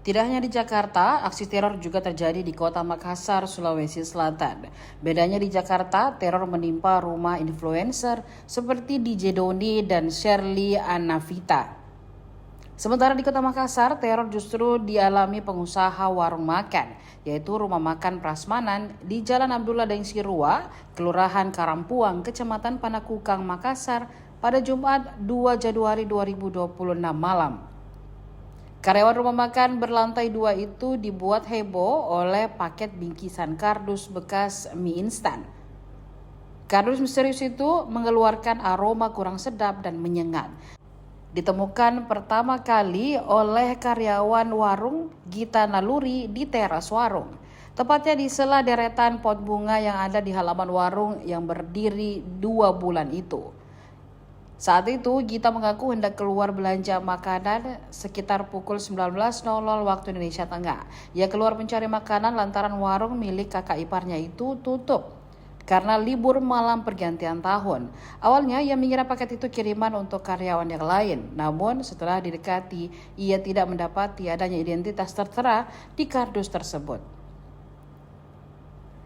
Tidak hanya di Jakarta, aksi teror juga terjadi di kota Makassar, Sulawesi Selatan. Bedanya di Jakarta, teror menimpa rumah influencer seperti DJ Doni dan Shirley Anavita. Sementara di kota Makassar, teror justru dialami pengusaha warung makan, yaitu Rumah Makan Prasmanan di Jalan Abdullah Dengsi Rua, Kelurahan Karampuang, Kecamatan Panakukang, Makassar pada Jumat 2 Januari 2026 malam. Karyawan rumah makan berlantai 2 itu dibuat heboh oleh paket bingkisan kardus bekas mie instan. Kardus misterius itu mengeluarkan aroma kurang sedap dan menyengat. Ditemukan pertama kali oleh karyawan warung Gita Naluri di teras warung. Tepatnya di sela deretan pot bunga yang ada di halaman warung yang berdiri 2 bulan itu. Saat itu, Gita mengaku hendak keluar belanja makanan sekitar pukul 19.00 waktu Indonesia Tengah. Ia keluar mencari makanan lantaran warung milik kakak iparnya itu tutup karena libur malam pergantian tahun. Awalnya ia mengira paket itu kiriman untuk karyawan yang lain. Namun setelah didekati, ia tidak mendapati adanya identitas tertera di kardus tersebut.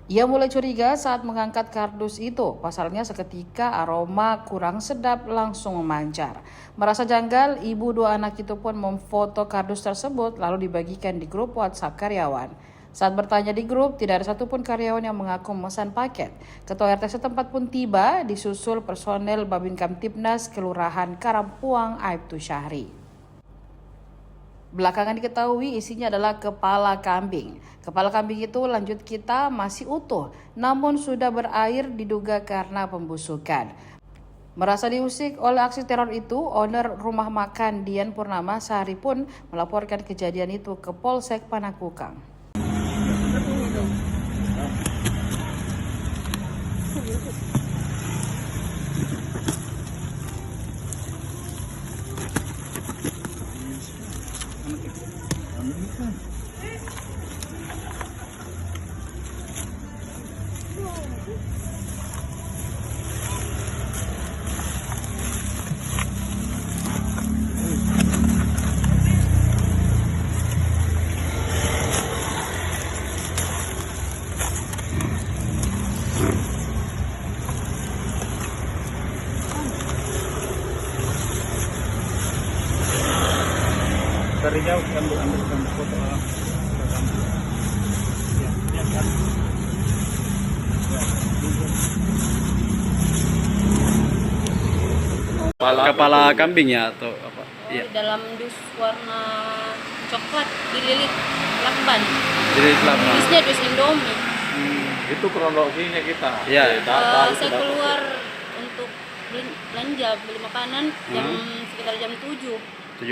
Ia mulai curiga saat mengangkat kardus itu. Pasalnya seketika aroma kurang sedap langsung memancar. Merasa janggal, ibu 2 anak itu pun memfoto kardus tersebut lalu dibagikan di grup WhatsApp karyawan. Saat bertanya di grup, tidak ada satupun karyawan yang mengaku memesan paket. Ketua RT setempat pun tiba, disusul personel Babin Kamtibnas Kelurahan Karampuang Aibtu Syahri. Belakangan diketahui isinya adalah kepala kambing. Kepala kambing itu lanjut kita masih utuh, namun sudah berair diduga karena pembusukan. Merasa diusik oleh aksi teror itu, owner rumah makan Dian Purnama Sehari pun melaporkan kejadian itu ke Polsek Panakukang. Dari jauh ambil foto alam. Kepala kambing ya atau apa? Iya. Dalam dus warna coklat dililit lakban. Dililit lakban. Dusnya dus Indomie. Itu kronologinya kita. Iya. Saya keluar untuk belanja beli makanan sekitar jam 7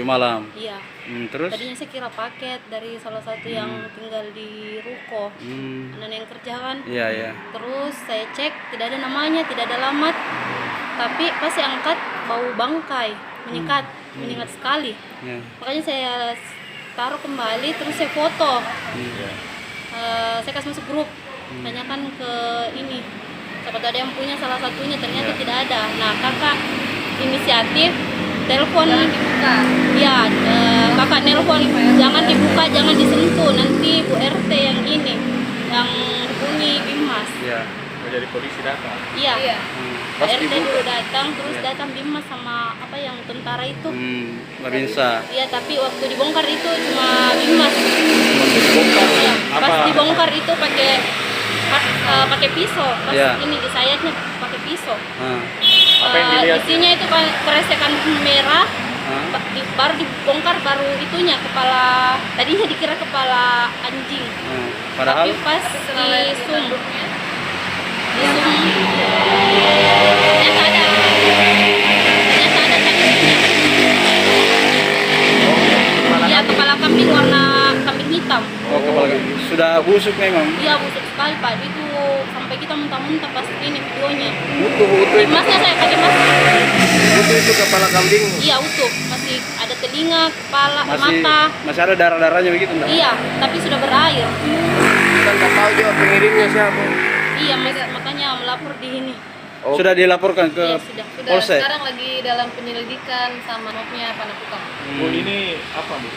malam. Iya. Terus? Tadinya saya kira paket dari salah satu yang tinggal di ruko. Anak yang kerja kan. Iya, iya. Terus saya cek tidak ada namanya, tidak ada alamat. Tapi pas saya angkat bau bangkai, menyengat sekali. Ya. Makanya saya taruh kembali, terus saya foto. Saya kasih masuk grup, tanyakan ke ini. Siapa tahu ada yang punya salah satunya, ternyata tidak ada. Nah, kakak inisiatif telepon dibuka. Ya, kakak nelpon jangan dibuka, jangan disentuh. Nanti Bu RT yang ini yang hubungi Bimas. Iya. Jadi polisi datang. Iya. Pas RT dibuka. dulu datang, terus datang Bimas sama apa yang tentara itu. Babinsa. Iya, tapi waktu dibongkar itu cuma Bimas. Bongkar. Iya, pas Apa? dibongkar itu pakai pisau, pas Iya. ini di sayapnya pakai pisau. Apa yang dilihat? Isinya itu keresekan merah. Baru dibongkar baru itunya kepala, tadinya dikira kepala anjing. Padahal Tapi pas di zoom ternyata ada kambingnya. Ya, kepala kambing warna kambing hitam. kepala sudah busuk memang. Iya, busuk sekali Pak, itu sampai kita muntah-muntah pas ini videonya. Utuh Masnya saya pakai masker. utuh itu kepala kambing. Iya, utuh, masih ada telinga, kepala, mata. Masih ada darah-darahnya begitu enggak? Iya, tapi sudah berair. Kita nggak tahu juga pengirimnya siapa. Iya, makanya melapor di ini. Sudah dilaporkan ke Iya, sudah. Polsek. Sekarang lagi dalam penyelidikan sama mapnya Panakukang. Bu, ini apa Bu?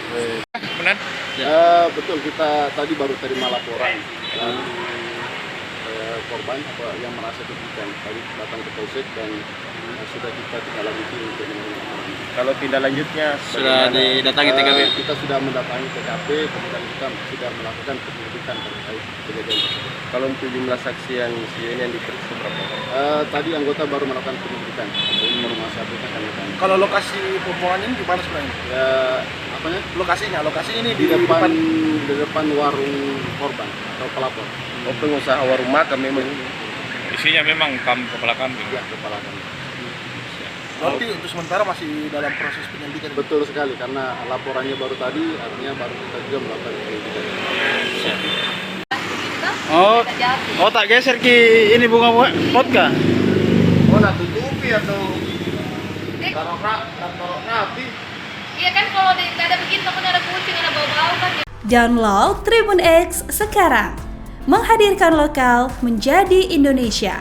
Komandan? Betul, kita tadi baru terima laporan dari korban yang merasa dirugikan. Tadi datang ke polsek dan sudah kita tindak lanjuti untuk menangani. Kalau tindak lanjutnya Sudah didatangi TKP. Kita sudah mendatangi TKP, kemudian kita sudah melakukan penyelidikan terkait kejadian tersebut. kalau untuk jumlah saksi yang ini yang diperiksa berapa? Tadi anggota baru melakukan penyelidikan. Informasi update akan datang. Kalau lokasi pembuangan ini di mana sebenarnya? Ya, apanya? Lokasi ini Di depan warung korban atau pelapor. Oh, pengusaha warung makan memang. Isinya memang kepala kambing. Ya, kepala kami. Berarti untuk sementara masih dalam proses penyelidikan. Betul sekali, karena laporannya baru tadi, artinya baru kita juga melakukan penyelidikan. Oh tak geser ki ini bunga vodka. Oh, nak tutupi atau taruh api? Iya kan kalau ada begitu takut ada kucing, ada bau-bau kan. Download Tribun X sekarang. Menghadirkan lokal menjadi Indonesia.